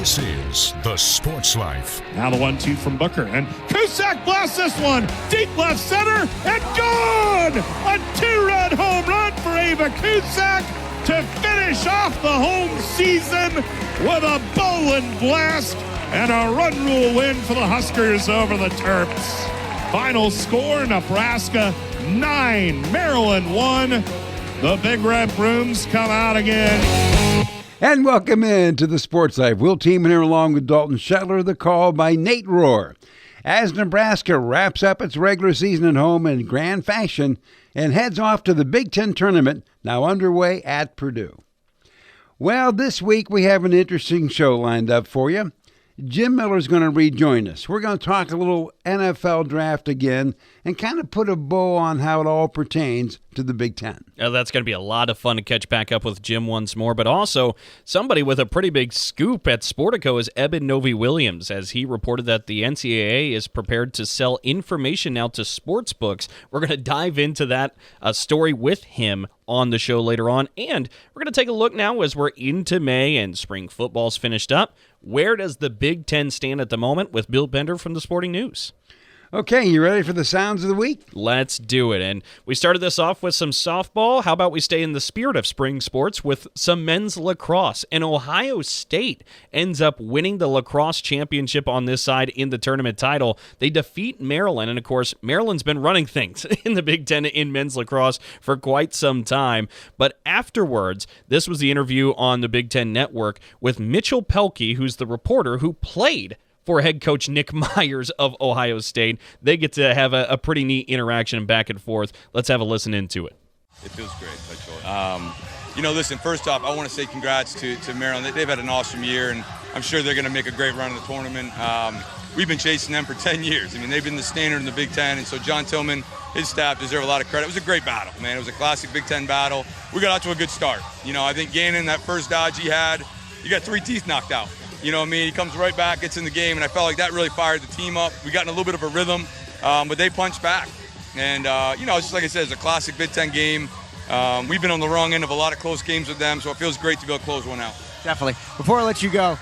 This is The Sports Life. Now the 1-2 from Booker, and Cusack blasts this one deep left center, and gone! A two-run home run for Eben Cusack to finish off the home season with a bowling blast and a run rule win for the Huskers over the Terps. Final score, Nebraska 9, Maryland 1. The Big Red Brooms come out again. And welcome in to the Sports Life. We'll team in here along with Dalton Shetler, the call by Nate Rohr. As Nebraska wraps up its regular season at home in grand fashion and heads off to the Big Ten tournament, now underway at Purdue. Well, this week we have an interesting show lined up for you. Jim Miller's going to rejoin us. We're going to talk a little NFL draft again and kind of put a bow on how it all pertains to the Big Ten. Now, that's going to be a lot of fun to catch back up with Jim once more, but also somebody with a pretty big scoop at Sportico is Eben Novy-Williams, as he reported that the NCAA is prepared to sell information now to sportsbooks. We're going to dive into that story with him on the show later on, and we're going to take a look now as we're into May and spring football's finished up. Where does the Big Ten stand at the moment with Bill Bender from the Sporting News? Okay, you ready for the sounds of the week? Let's do it. And we started this off with some softball. How about we stay in the spirit of spring sports with some men's lacrosse? And Ohio State ends up winning the lacrosse championship on this side in the tournament title. They defeat Maryland. And, of course, Maryland's been running things in the Big Ten in men's lacrosse for quite some time. But afterwards, this was the interview on the Big Ten Network with Mitchell Pelkey, who's the reporter who played for head coach Nick Myers of Ohio State. They get to have a pretty neat interaction back and forth. Let's have a listen into it. It feels great, Mitchell. Listen, first off, I want to say congrats to Maryland. They've had an awesome year, and I'm sure they're going to make a great run in the tournament. We've been chasing them for 10 years. I mean, they've been the standard in the Big Ten, and so John Tillman, his staff deserve a lot of credit. It was a great battle, man. It was a classic Big Ten battle. We got out to a good start. I think Gannon, that first dodge he had, he got 3 teeth knocked out. You know what I mean? He comes right back, gets in the game, and I felt like that really fired the team up. We got in a little bit of a rhythm, but they punched back. And, it's just like I said, it's a classic Big Ten game. We've been on the wrong end of a lot of close games with them, so it feels great to be able to close one out. Definitely. Before I let you go,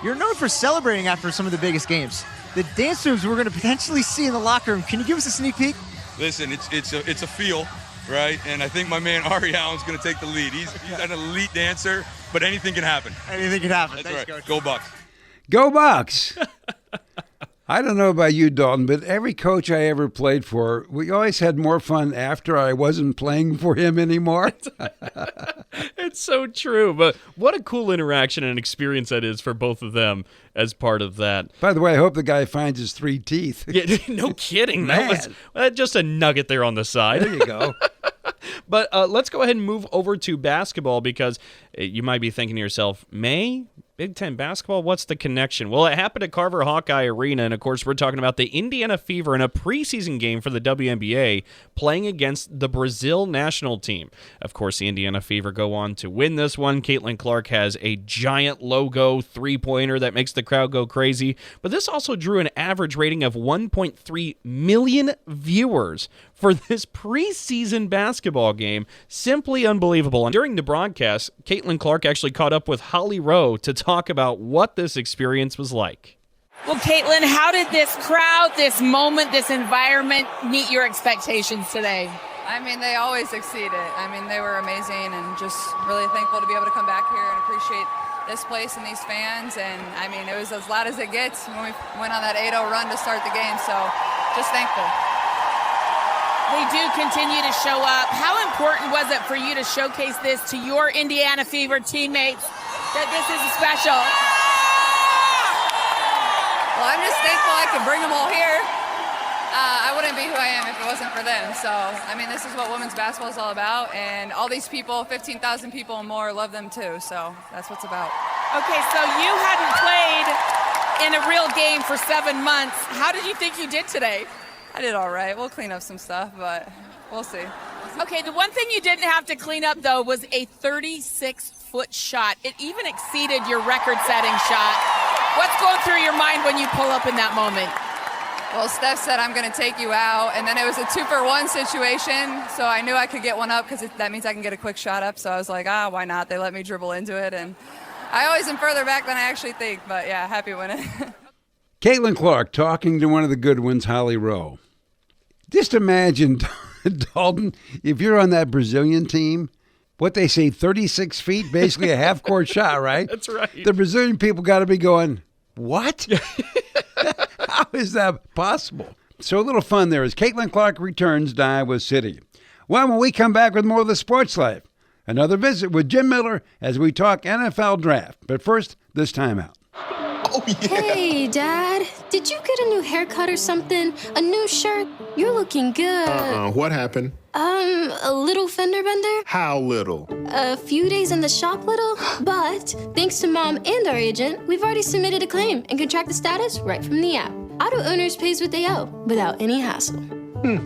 you're known for celebrating after some of the biggest games. The dance moves we're going to potentially see in the locker room, can you give us a sneak peek? Listen, it's a feel, right? And I think my man Ari Allen's going to take the lead. He's an elite dancer. But anything can happen. Anything can happen. That's Thanks, right. Coach. Go Bucks. Go Bucks! I don't know about you, Dalton, but every coach I ever played for, we always had more fun after I wasn't playing for him anymore. It's so true, but what a cool interaction and experience that is for both of them as part of that. By the way, I hope the guy finds his 3 teeth. Yeah, no kidding. That was just a nugget there on the side. There you go. But let's go ahead and move over to basketball, because you might be thinking to yourself, May? Big Ten basketball? What's the connection? Well, it happened at Carver Hawkeye Arena, and of course we're talking about the Indiana Fever in a preseason game for the WNBA playing against the Brazil national team. Of course, the Indiana Fever go on to win this one. Caitlin Clark has a giant logo three-pointer that makes the crowd go crazy, but this also drew an average rating of 1.3 million viewers for this preseason basketball game. Simply unbelievable. And during the broadcast, Caitlin Clark actually caught up with Holly Rowe to talk about what this experience was like. Well, Caitlin, how did this crowd, this moment, this environment meet your expectations today? I mean, they always exceed it. I mean, they were amazing, and just really thankful to be able to come back here and appreciate this place and these fans. And I mean, it was as loud as it gets when we went on that 8-0 run to start the game. So just thankful. They do continue to show up. How important was it for you to showcase this to your Indiana Fever teammates, that this is special? Well, I'm just thankful I could bring them all here. I wouldn't be who I am if it wasn't for them. So, I mean, this is what women's basketball is all about. And all these people, 15,000 people and more, love them too. So that's what's about. Okay, so you hadn't played in a real game for 7 months. How did you think you did today? I did all right. We'll clean up some stuff, but we'll see. Okay, the one thing you didn't have to clean up, though, was a 36-foot shot. It even exceeded your record-setting shot. What's going through your mind when you pull up in that moment? Well, Steph said, I'm going to take you out, and then it was a 2-for-1 situation, so I knew I could get one up because that means I can get a quick shot up. So I was like, why not? They let me dribble into it, and I always am further back than I actually think, but yeah, happy winning. Caitlin Clark talking to one of the good ones, Holly Rowe. Just imagine, Dalton, if you're on that Brazilian team, what they say, 36 feet, basically a half-court shot, right? That's right. The Brazilian people got to be going, what? How is that possible? So a little fun there as Caitlin Clark returns to Iowa City. Well, when we come back with more of the Sports Life, another visit with Jim Miller as we talk NFL draft. But first, this timeout. Oh, yeah. Hey, Dad. Did you get a new haircut or something? A new shirt? You're looking good. What happened? A little fender bender? How little? A few days in the shop little? But thanks to Mom and our agent, we've already submitted a claim and can track the status right from the app. Auto owners pays what they owe without any hassle.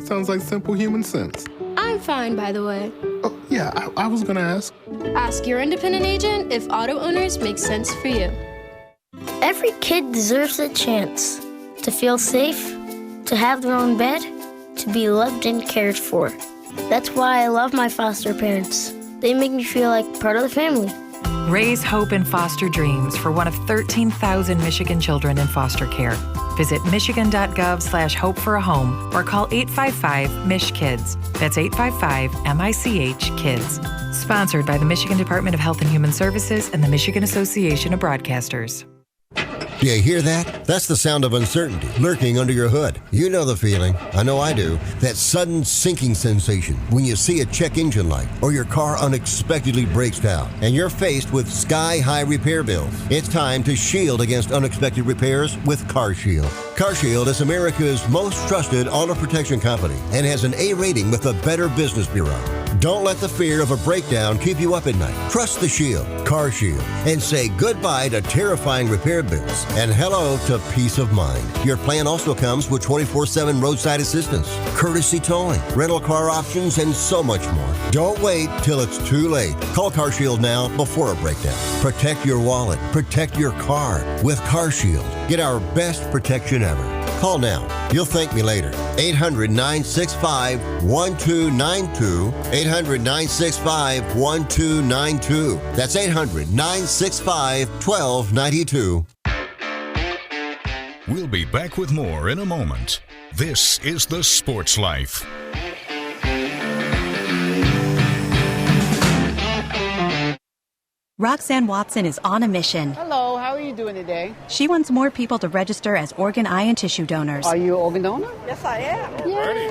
Sounds like simple human sense. I'm fine, by the way. Oh, yeah, I was gonna ask. Ask your independent agent if auto owners make sense for you. Every kid deserves a chance to feel safe, to have their own bed, to be loved and cared for. That's why I love my foster parents. They make me feel like part of the family. Raise hope and foster dreams for one of 13,000 Michigan children in foster care. Visit michigan.gov/hope for a home or call 855-MICH-KIDS. That's 855-MICH-KIDS. Sponsored by the Michigan Department of Health and Human Services and the Michigan Association of Broadcasters. Do you hear that? That's the sound of uncertainty lurking under your hood. You know the feeling. I know I do. That sudden sinking sensation when you see a check engine light or your car unexpectedly breaks down and you're faced with sky-high repair bills. It's time to shield against unexpected repairs with CarShield. CarShield is America's most trusted auto protection company and has an A rating with the Better Business Bureau. Don't let the fear of a breakdown keep you up at night. Trust the Shield, CarShield, and say goodbye to terrifying repair bills and hello to peace of mind. Your plan also comes with 24/7 roadside assistance, courtesy towing, rental car options, and so much more. Don't wait till it's too late. Call CarShield now before a breakdown. Protect your wallet. Protect your car with CarShield. Get our best protection ever. Call now. You'll thank me later. 800-965-1292. 800-965-1292. That's 800-965-1292. We'll be back with more in a moment. This is The Sports Life. Roxanne Watson is on a mission. Hello, how are you doing today? She wants more people to register as organ, eye, and tissue donors. Are you an organ donor? Yes, I am. Yay.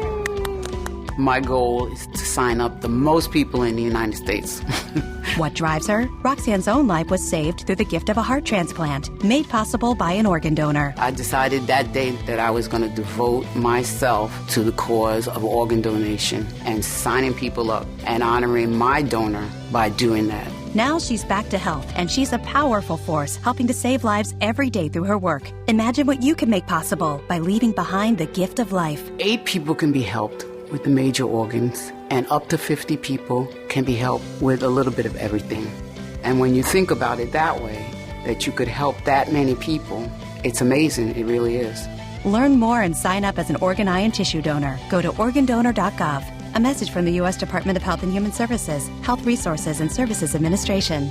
My goal is to sign up the most people in the United States. What drives her? Roxanne's own life was saved through the gift of a heart transplant, made possible by an organ donor. I decided that day that I was going to devote myself to the cause of organ donation and signing people up and honoring my donor by doing that. Now she's back to health, and she's a powerful force helping to save lives every day through her work. Imagine what you can make possible by leaving behind the gift of life. 8 people can be helped with the major organs, and up to 50 people can be helped with a little bit of everything. And when you think about it that way, that you could help that many people, it's amazing. It really is. Learn more and sign up as an organ, eye, and tissue donor. Go to organdonor.gov. A message from the U.S. Department of Health and Human Services, Health Resources and Services Administration.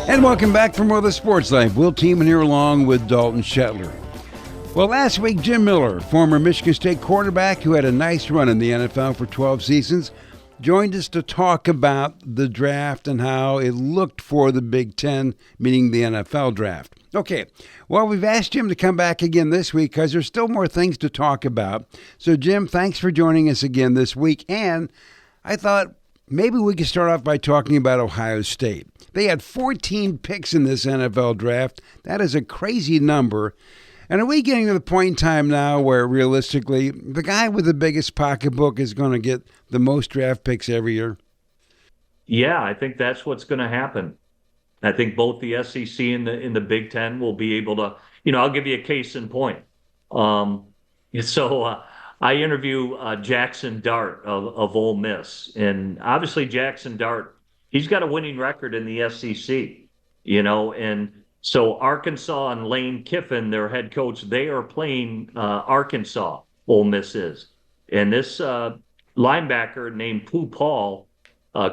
And welcome back for more of the Sports Life. Will Tiemann here along with Dalton Shetler. Well, last week, Jim Miller, former Michigan State quarterback who had a nice run in the NFL for 12 seasons, joined us to talk about the draft and how it looked for the Big Ten, meaning the NFL draft. Okay, well, we've asked Jim to come back again this week because there's still more things to talk about. So, Jim, thanks for joining us again this week. And I thought maybe we could start off by talking about Ohio State. They had 14 picks in this NFL draft. That is a crazy number. And are we getting to the point in time now where realistically the guy with the biggest pocketbook is going to get the most draft picks every year? Yeah, I think that's what's going to happen. I think both the SEC and the Big Ten will be able to, I'll give you a case in point. I interview Jackson Dart of Ole Miss. And obviously Jackson Dart, he's got a winning record in the SEC, and So Arkansas and Lane Kiffin, their head coach, they are playing Arkansas, Ole Miss is. And this linebacker named Pooh Paul,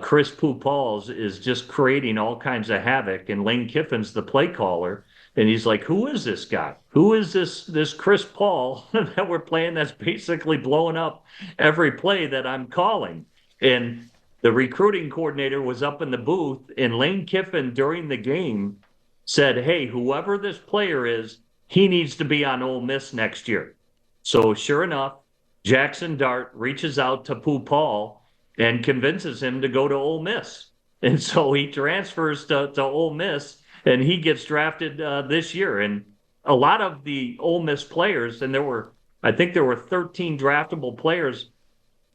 Chris Pooh Pauls, is just creating all kinds of havoc. And Lane Kiffin's the play caller. And he's like, who is this guy? Who is this Chris Paul that we're playing that's basically blowing up every play that I'm calling? And the recruiting coordinator was up in the booth, and Lane Kiffin during the game said, hey, whoever this player is, he needs to be on Ole Miss next year. So sure enough, Jackson Dart reaches out to Pooh Paul and convinces him to go to Ole Miss. And so he transfers to Ole Miss, and he gets drafted this year. And a lot of the Ole Miss players, and I think there were 13 draftable players,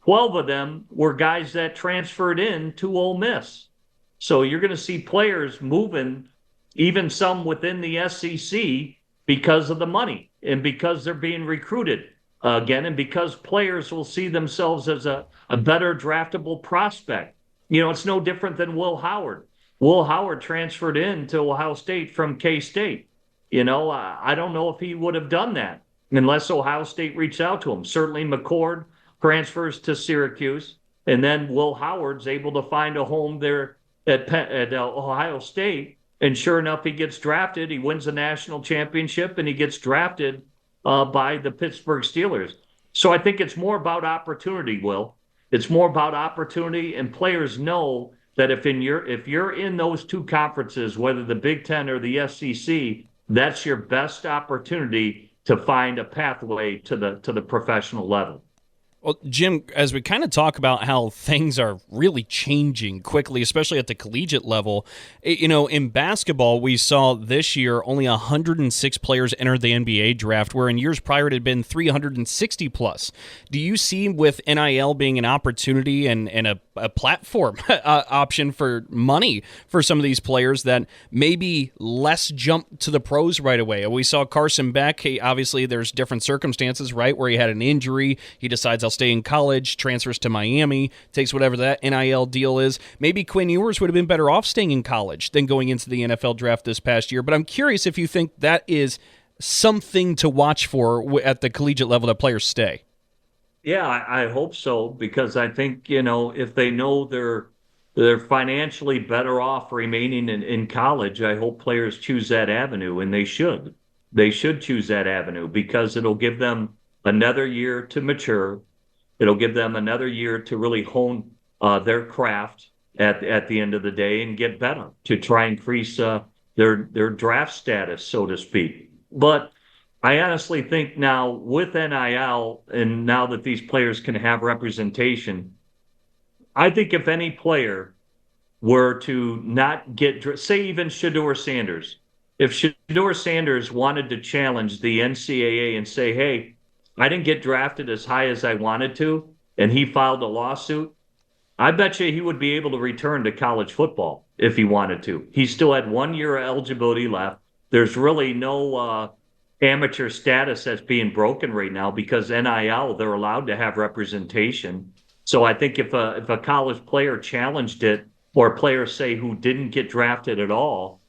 12 of them were guys that transferred in to Ole Miss. So you're going to see players moving, even some within the SEC, because of the money and because they're being recruited again, and because players will see themselves as a better draftable prospect. You know, it's no different than Will Howard. Will Howard transferred in to Ohio State from K-State. You know, I don't know if he would have done that unless Ohio State reached out to him. Certainly McCord transfers to Syracuse, and then Will Howard's able to find a home there at Ohio State. And sure enough, he gets drafted. He wins the national championship, and he gets drafted by the Pittsburgh Steelers. So I think it's more about opportunity, Will. It's more about opportunity, and players know that if you're in those two conferences, whether the Big Ten or the SEC, that's your best opportunity to find a pathway to the professional level. Well, Jim, as we kind of talk about how things are really changing quickly, especially at the collegiate level, you know, in basketball, we saw this year only 106 players enter the NBA draft, where in years prior it had been 360 plus. Do you see with NIL being an opportunity and a platform option for money for some of these players that maybe less jump to the pros right away? We saw Carson Beck. Obviously, there's different circumstances, right, where he had an injury. He decides, I'll stay in college, transfers to Miami, takes whatever that NIL deal is. Maybe Quinn Ewers would have been better off staying in college than going into the NFL draft this past year. But I'm curious if you think that is something to watch for at the collegiate level that players stay. Yeah, I hope so, because I think, you know, if they know they're financially better off remaining in college, I hope players choose that avenue, and they should. They should choose that avenue because it'll give them another year to mature. It'll give them another year to really hone their craft at the end of the day and get better, to try and increase their draft status, so to speak. But I honestly think now with NIL, and now that these players can have representation, I think if any player were to not get, say even Shedeur Sanders, if Shedeur Sanders wanted to challenge the NCAA and say, hey, I didn't get drafted as high as I wanted to, and he filed a lawsuit, I bet you he would be able to return to college football if he wanted to. He still had 1 year of eligibility left. There's really no amateur status that's being broken right now because NIL, they're allowed to have representation. So I think if a college player challenged it, or players say who didn't get drafted at all,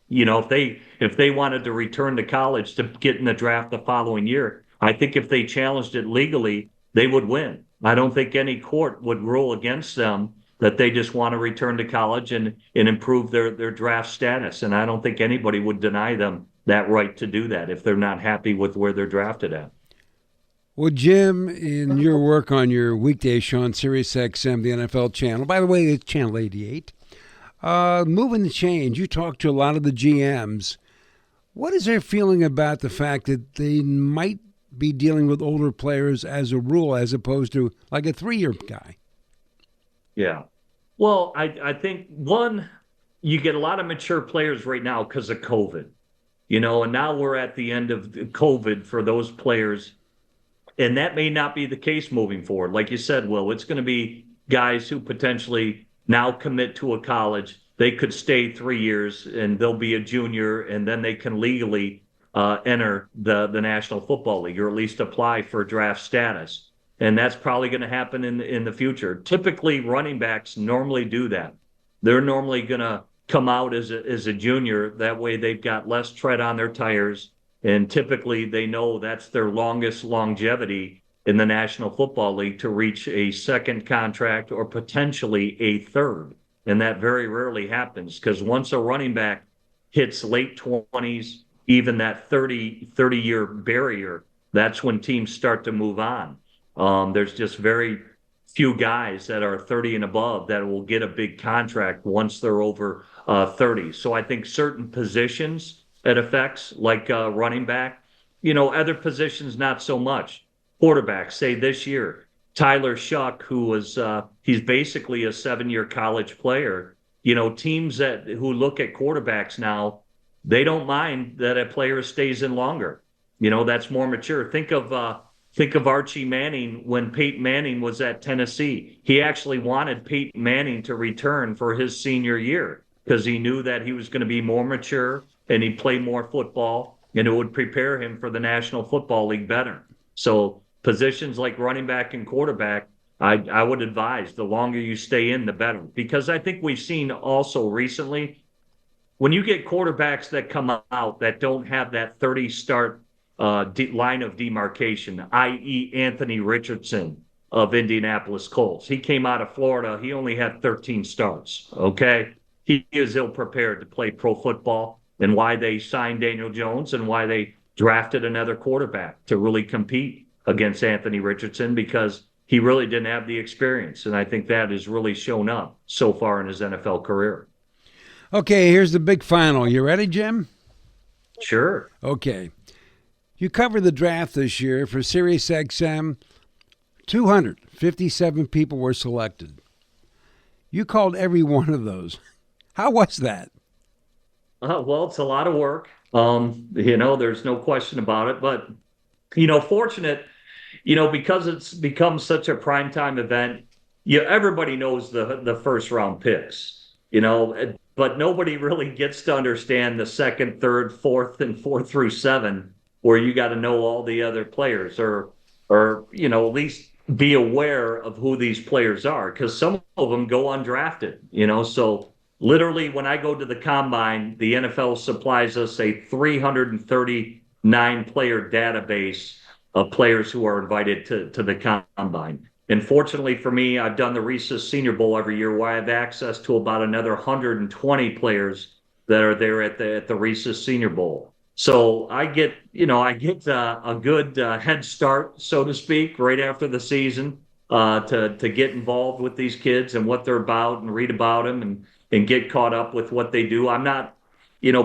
you know, if they wanted to return to college to get in the draft the following year, I think if they challenged it legally, they would win. I don't think any court would rule against them that they just want to return to college and improve their draft status. And I don't think anybody would deny them that right to do that if they're not happy with where they're drafted at. Well, Jim, in your work on your weekday show on SiriusXM, the NFL channel, by the way, it's Channel 88, moving the change, you talk to a lot of the GMs. What is their feeling about the fact that they might be dealing with older players as a rule, as opposed to like a 3-year guy? Yeah. Well, I think, one, you get a lot of mature players right now because of COVID, you know, and now we're at the end of COVID for those players. And that may not be the case moving forward. Like you said, Will, it's going to be guys who potentially now commit to a college. They could stay 3 years and they'll be a junior, and then they can legally enter the National Football League, or at least apply for draft status. And that's probably going to happen in the future. Typically, running backs normally do that. They're normally going to come out as a junior. That way they've got less tread on their tires. And typically they know that's their longest longevity in the National Football League to reach a second contract or potentially a third. And that very rarely happens because once a running back hits late 20s, even that 30-year barrier, that's when teams start to move on. There's just very few guys that are 30 and above that will get a big contract once they're over 30. So I think certain positions it affects, like running back, other positions not so much. Quarterback, say this year, Tyler Shuck, who was he's basically a 7-year college player. Teams who look at quarterbacks now, they don't mind that a player stays in longer. That's more mature. Think of Archie Manning when Peyton Manning was at Tennessee. He actually wanted Peyton Manning to return for his senior year because he knew that he was going to be more mature and he'd play more football and it would prepare him for the National Football League better. So positions like running back and quarterback, I would advise the longer you stay in, the better. Because I think we've seen also recently, when you get quarterbacks that come out that don't have that 30-start line of demarcation, i.e. Anthony Richardson of Indianapolis Colts. He came out of Florida. He only had 13 starts, okay? He is ill-prepared to play pro football, and why they signed Daniel Jones and why they drafted another quarterback to really compete against Anthony Richardson because he really didn't have the experience. And I think that has really shown up so far in his NFL career. Okay, here's the big final. You ready, Jim? Sure. Okay. You covered the draft this year for SiriusXM. 257 people were selected. You called every one of those. How was that? Well, it's a lot of work. There's no question about it. But, fortunate, because it's become such a primetime event, everybody knows the first round picks, but nobody really gets to understand the second, third, fourth, and 4 through 7, where you got to know all the other players or at least be aware of who these players are, because some of them go undrafted, so literally when I go to the combine, the NFL supplies us a 339 player database of players who are invited to the combine. And fortunately for me, I've done the Reese's Senior Bowl every year where I have access to about another 120 players that are there at the Reese's Senior Bowl. So I get a good head start, so to speak, right after the season to get involved with these kids and what they're about and read about them and get caught up with what they do. I'm not,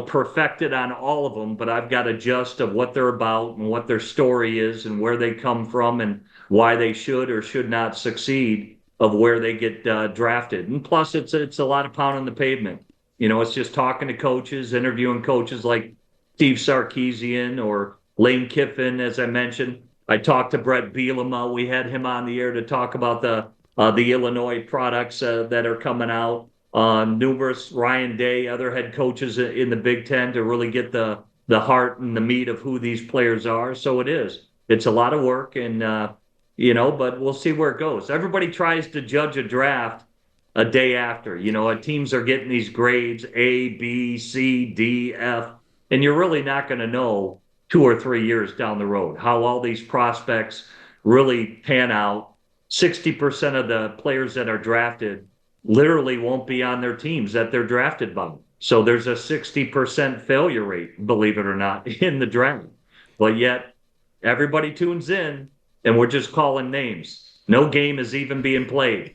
perfected on all of them, but I've got a gist of what they're about and what their story is and where they come from and why they should or should not succeed of where they get drafted. And plus, it's a lot of pounding the pavement. It's just talking to coaches, interviewing coaches like Steve Sarkisian or Lane Kiffin, as I mentioned. I talked to Brett Bielema. We had him on the air to talk about the Illinois products that are coming out. Numerous Ryan Day, other head coaches in the Big Ten to really get the heart and the meat of who these players are. So it's a lot of work and, but we'll see where it goes. Everybody tries to judge a draft a day after, teams are getting these grades A, B, C, D, F, and you're really not going to know 2 or 3 years down the road how all these prospects really pan out. 60% of the players that are drafted literally won't be on their teams that they're drafted by. So there's a 60% failure rate, believe it or not, in the draft. But yet everybody tunes in and we're just calling names. No game is even being played.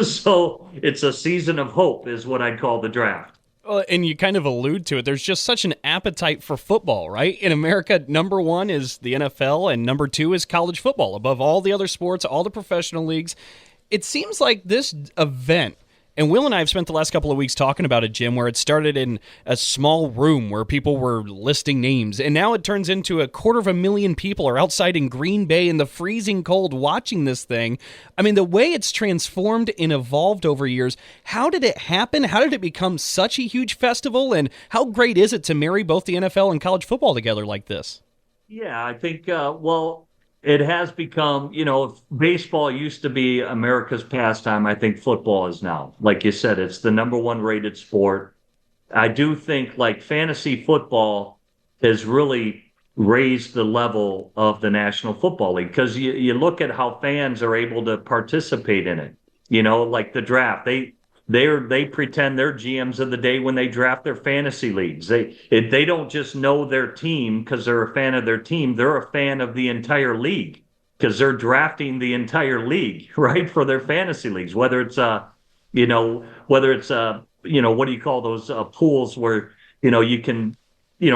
So it's a season of hope is what I'd call the draft. Well, and you kind of allude to it. There's just such an appetite for football, right? In America, number 1 is the NFL and number 2 is college football. Above all the other sports, all the professional leagues. It seems like this event, and Will and I have spent the last couple of weeks talking about it, Jim, where it started in a small room where people were listing names, and now it turns into 250,000 people are outside in Green Bay in the freezing cold watching this thing. I mean, the way it's transformed and evolved over years, how did it happen? How did it become such a huge festival, and how great is it to marry both the NFL and college football together like this? Yeah, I think, it has become, if baseball used to be America's pastime, I think football is now. Like you said, it's the number 1 rated sport. I do think like fantasy football has really raised the level of the National Football League, because you look at how fans are able to participate in it. Like the draft, they pretend they're GMs of the day when they draft their fantasy leagues. They don't just know their team because they're a fan of their team. They're a fan of the entire league because they're drafting the entire league, right, for their fantasy leagues. Whether it's what do you call those pools where you can.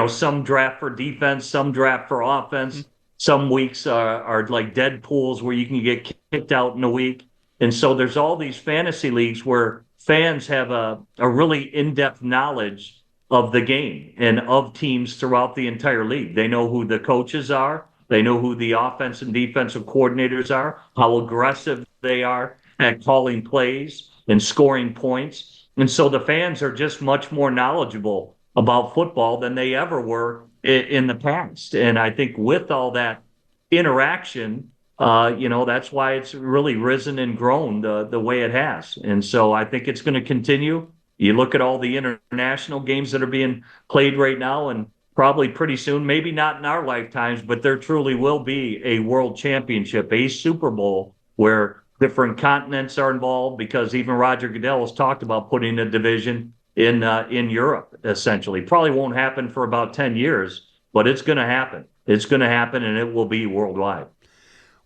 Some draft for defense, some draft for offense. Some weeks are like dead pools where you can get kicked out in a week. And so there's all these fantasy leagues where fans have a really in-depth knowledge of the game and of teams throughout the entire league. They know who the coaches are. They know who the offense and defensive coordinators are, how aggressive they are at calling plays and scoring points. And so the fans are just much more knowledgeable about football than they ever were in the past. And I think with all that interaction, that's why it's really risen and grown the way it has. And so I think it's going to continue. You look at all the international games that are being played right now, and probably pretty soon, maybe not in our lifetimes, but there truly will be a world championship, a Super Bowl, where different continents are involved, because even Roger Goodell has talked about putting a division in Europe, essentially. Probably won't happen for about 10 years, but it's going to happen. It's going to happen, and it will be worldwide.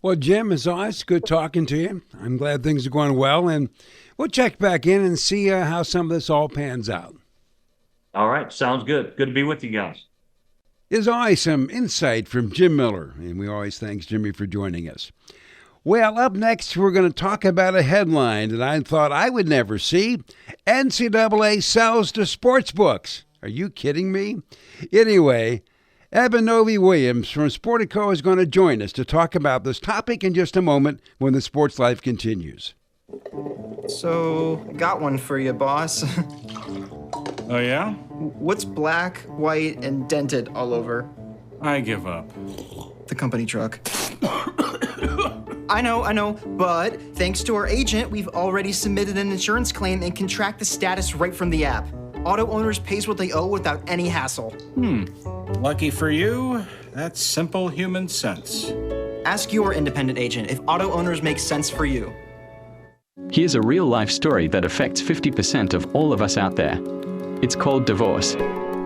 Well, Jim, as always, good talking to you. I'm glad things are going well, and we'll check back in and see how some of this all pans out. All right. Sounds good. Good to be with you guys. There's always some insight from Jim Miller, and we always thank Jimmy for joining us. Well, up next, we're going to talk about a headline that I thought I would never see. NCAA sells to sportsbooks. Are you kidding me? Anyway, Eben Novy-Williams from Sportico is going to join us to talk about this topic in just a moment when the Sports Life continues. So, got one for you, boss. Oh, yeah? What's black, white, and dented all over? I give up. The company truck. I know, but thanks to our agent, we've already submitted an insurance claim and can track the status right from the app. Auto owners pays what they owe without any hassle. Lucky for you, that's simple human sense. Ask your independent agent if auto owners make sense for you. Here's a real-life story that affects 50% of all of us out there. It's called divorce.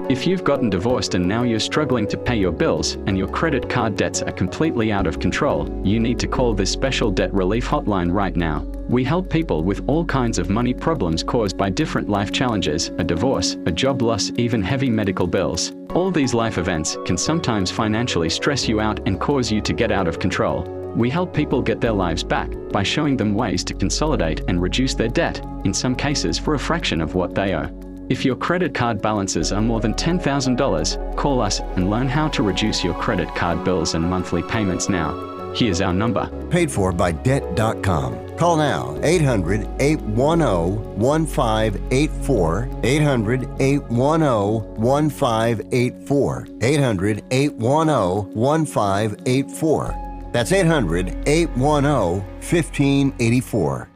If you've gotten divorced and now you're struggling to pay your bills and your credit card debts are completely out of control, you need to call this special debt relief hotline right now. We help people with all kinds of money problems caused by different life challenges, a divorce, a job loss, even heavy medical bills. All these life events can sometimes financially stress you out and cause you to get out of control. We help people get their lives back by showing them ways to consolidate and reduce their debt, in some cases for a fraction of what they owe. If your credit card balances are more than $10,000, call us and learn how to reduce your credit card bills and monthly payments now. Here's our number. Paid for by Debt.com. Call now, 800-810-1584, 800-810-1584, 800-810-1584. That's 800-810-1584.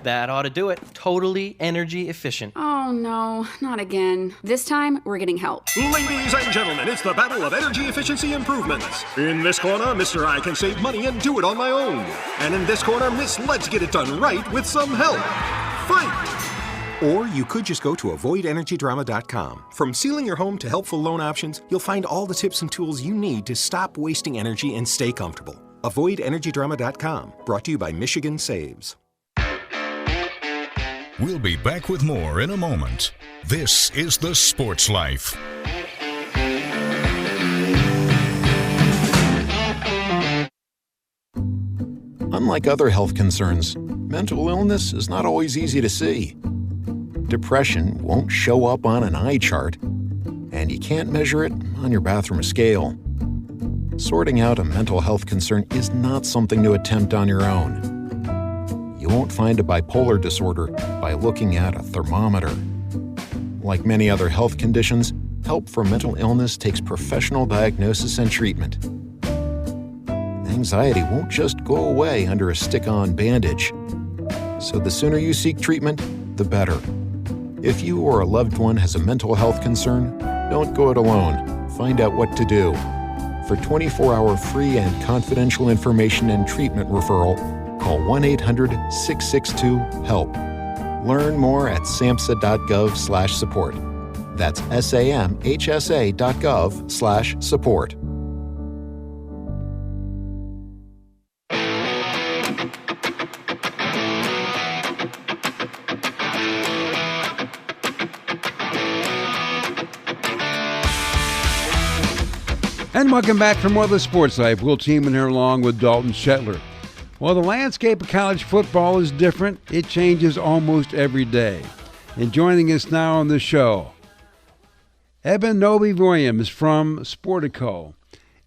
That ought to do it. Totally energy efficient. Oh no, not again. This time, we're getting help. Ladies and gentlemen, it's the battle of energy efficiency improvements. In this corner, Mr. I can save money and do it on my own. And in this corner, Miss Let's get it done right with some help. Fight! Or you could just go to avoidenergydrama.com. From sealing your home to helpful loan options, you'll find all the tips and tools you need to stop wasting energy and stay comfortable. Avoidenergydrama.com. Brought to you by Michigan Saves. We'll be back with more in a moment. This is The Sports Life. Unlike other health concerns, mental illness is not always easy to see. Depression won't show up on an eye chart, and you can't measure it on your bathroom scale. Sorting out a mental health concern is not something to attempt on your own. You won't find a bipolar disorder by looking at a thermometer. Like many other health conditions, help for mental illness takes professional diagnosis and treatment. Anxiety won't just go away under a stick-on bandage. So the sooner you seek treatment, the better. If you or a loved one has a mental health concern, don't go it alone. Find out what to do. For 24-hour free and confidential information and treatment referral, call 1-800-662-HELP. Learn more at samhsa.gov/support. That's samhsa.gov/support. And welcome back for more of the Sports Life. Will Tiemann here along with Dalton Shetler. Well, the landscape of college football is different. It changes almost every day. And joining us now on the show, Eben Novy-Williams from Sportico.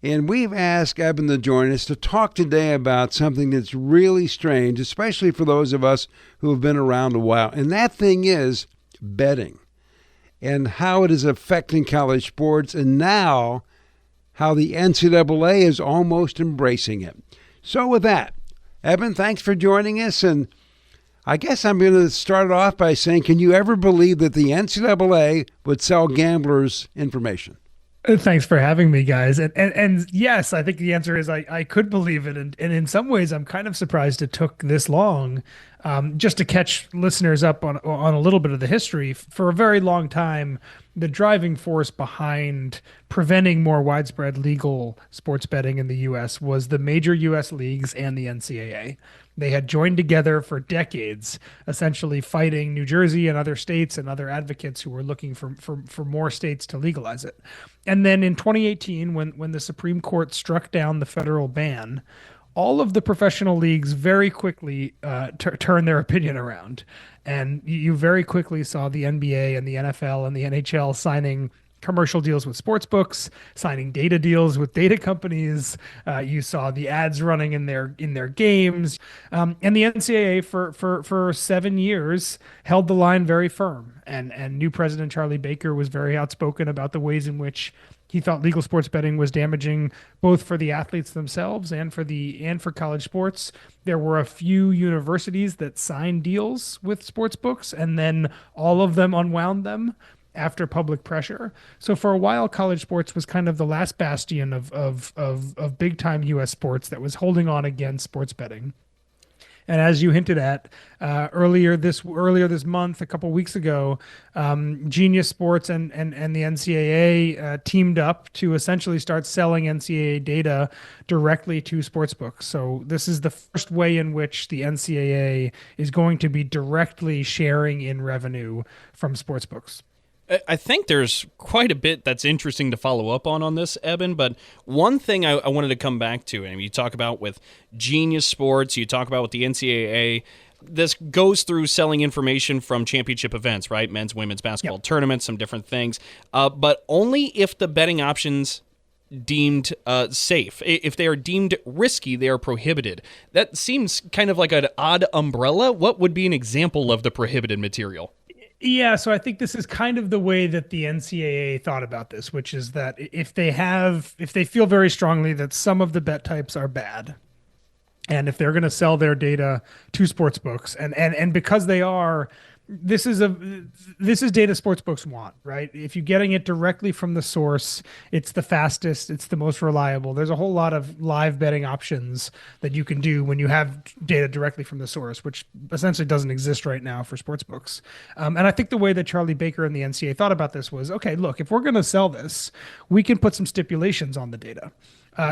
And we've asked Eben to join us to talk today about something that's really strange, especially for those of us who have been around a while. And that thing is betting and how it is affecting college sports, and now how the NCAA is almost embracing it. So with that, Eben, thanks for joining us. And I guess I'm going to start off by saying, can you ever believe that the NCAA would sell gamblers information? Thanks for having me, guys. And yes, I think the answer is I could believe it. And in some ways, I'm kind of surprised it took this long. Just to catch listeners up on a little bit of the history, for a very long time, the driving force behind preventing more widespread legal sports betting in the U.S. was the major U.S. leagues and the NCAA. They had joined together for decades, essentially fighting New Jersey and other states and other advocates who were looking for more states to legalize it. And then in 2018, when the Supreme Court struck down the federal ban, all of the professional leagues very quickly turned their opinion around. And you very quickly saw the NBA and the NFL and the NHL signing commercial deals with sportsbooks, signing data deals with data companies. You saw the ads running in their games. And the NCAA for 7 years held the line very firm. And new President Charlie Baker was very outspoken about the ways in which he thought legal sports betting was damaging both for the athletes themselves and for college sports. There were a few universities that signed deals with sports books, and then all of them unwound them after public pressure. So for a while, college sports was kind of the last bastion of big time U.S. sports that was holding on against sports betting. And as you hinted at earlier this month, a couple weeks ago, Genius Sports and the NCAA teamed up to essentially start selling NCAA data directly to sportsbooks. So this is the first way in which the NCAA is going to be directly sharing in revenue from sportsbooks. I think there's quite a bit that's interesting to follow up on this, Eben, but one thing I wanted to come back to, and you talk about with Genius Sports, you talk about with the NCAA, this goes through selling information from championship events, right? Men's, women's basketball tournaments, some different things, but only if the betting options deemed safe. If they are deemed risky, they are prohibited. That seems kind of like an odd umbrella. What would be an example of the prohibited material? Yeah, so I think this is kind of the way that the NCAA thought about this, which is that if they feel very strongly that some of the bet types are bad, and if they're going to sell their data to sports books, and because they are, this is data sports books want, right? If you're getting it directly from the source, it's the fastest, it's the most reliable. There's a whole lot of live betting options that you can do when you have data directly from the source, which essentially doesn't exist right now for sports books. And I think the way that Charlie Baker and the NCAA thought about this was, okay, look, if we're going to sell this, we can put some stipulations on the data.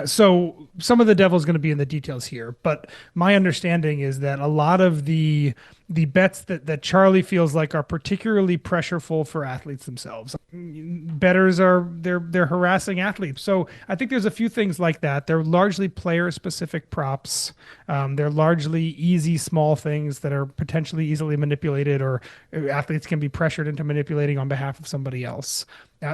So some of the devil's going to be in the details here, but my understanding is that a lot of the bets that Charlie feels like are particularly pressureful for athletes themselves. Bettors they're harassing athletes. So I think there's a few things like that. They're largely player specific props. They're largely easy, small things that are potentially easily manipulated, or athletes can be pressured into manipulating on behalf of somebody else.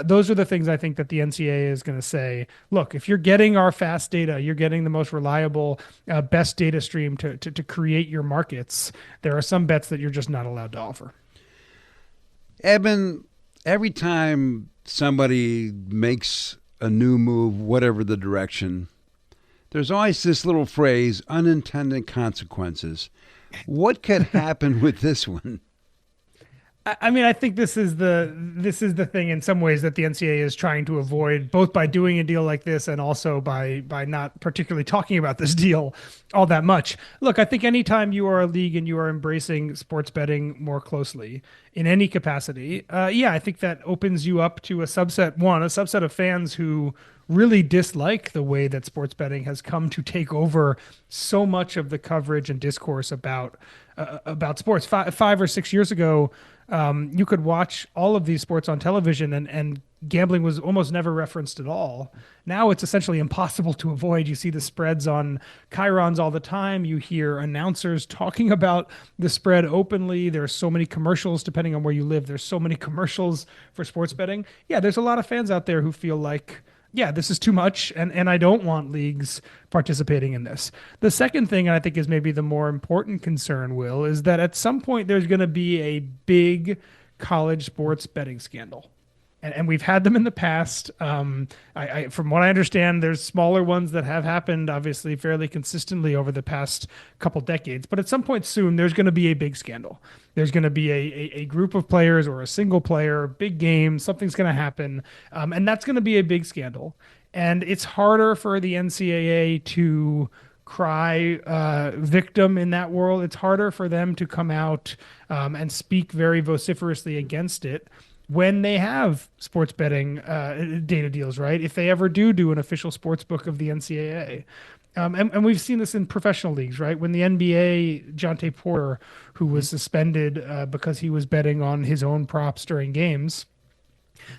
Those are the things I think that the NCAA is going to say, look, if you're getting our fast data, you're getting the most reliable, best data stream to create your markets, there are some bets that you're just not allowed to offer. Eben, every time somebody makes a new move, whatever the direction, there's always this little phrase, unintended consequences. What could happen with this one? I mean, I think this is the thing in some ways that the NCAA is trying to avoid, both by doing a deal like this and also by not particularly talking about this deal all that much. Look, I think anytime you are a league and you are embracing sports betting more closely in any capacity, I think that opens you up to a subset of fans who really dislike the way that sports betting has come to take over so much of the coverage and discourse about sports. 5 or 6 years ago, you could watch all of these sports on television and gambling was almost never referenced at all. Now it's essentially impossible to avoid. You see the spreads on chyrons all the time. You hear announcers talking about the spread openly. There's so many commercials, depending on where you live. There's so many commercials for sports betting. Yeah, there's a lot of fans out there who feel like, yeah, this is too much, and I don't want leagues participating in this. The second thing, I think, is maybe the more important concern, Will, is that at some point there's going to be a big college sports betting scandal. And we've had them in the past. From what I understand, there's smaller ones that have happened, obviously, fairly consistently over the past couple decades. But at some point soon, there's going to be a big scandal. There's going to be a group of players or a single player, big game, something's going to happen. And that's going to be a big scandal. And it's harder for the NCAA to cry victim in that world. It's harder for them to come out and speak very vociferously against it when they have sports betting data deals, right? If they ever do an official sports book of the NCAA. And we've seen this in professional leagues, right? When the NBA, Jonte Porter, who was suspended because he was betting on his own props during games,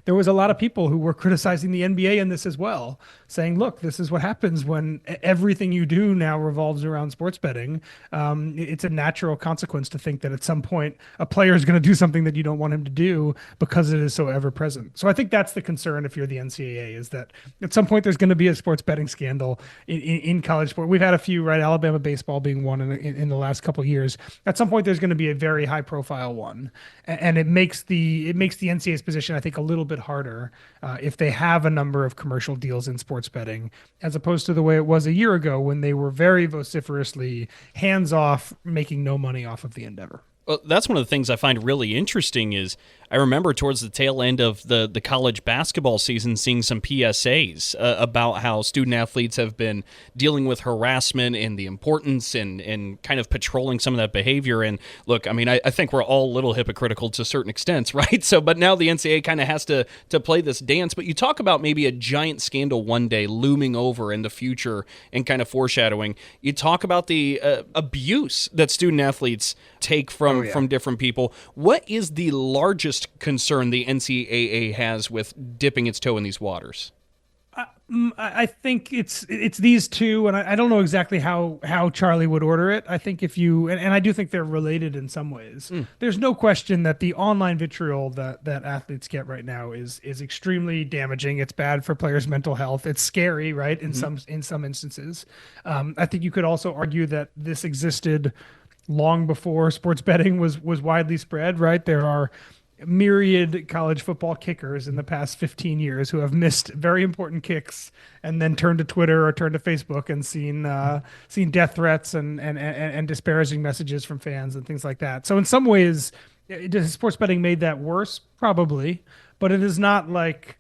there was a lot of people who were criticizing the NBA in this as well, saying, look, this is what happens when everything you do now revolves around sports betting. It's a natural consequence to think that at some point a player is going to do something that you don't want him to do because it is so ever present. So I think that's the concern if you're the NCAA, is that at some point there's going to be a sports betting scandal in college sport. We've had a few, right? Alabama baseball being one in the last couple of years. At some point there's going to be a very high profile one. And it makes the NCAA's position, I think, a little bit harder if they have a number of commercial deals in sports betting, as opposed to the way it was a year ago when they were very vociferously hands off, making no money off of the endeavor. Well, that's one of the things I find really interesting is I remember towards the tail end of the college basketball season seeing some PSAs about how student athletes have been dealing with harassment and the importance and kind of patrolling some of that behavior. And look, I mean, I think we're all a little hypocritical to certain extents, right? So, but now the NCAA kind of has to play this dance. But you talk about maybe a giant scandal one day looming over in the future and kind of foreshadowing. You talk about the abuse that student athletes take from different people. What is the largest concern the NCAA has with dipping its toe in these waters? I think it's these two, and I don't know exactly how Charlie would order it. I think if you, and I do think they're related in some ways. There's no question that the online vitriol that athletes get right now is extremely damaging. It's bad for players' mental health. It's scary, right? In some instances. I think you could also argue that this existed long before sports betting was widely spread, right? There are myriad college football kickers in the past 15 years who have missed very important kicks and then turned to Twitter or turned to Facebook and seen death threats and disparaging messages from fans and things like that. So in some ways, does sports betting made that worse? Probably. But it is not like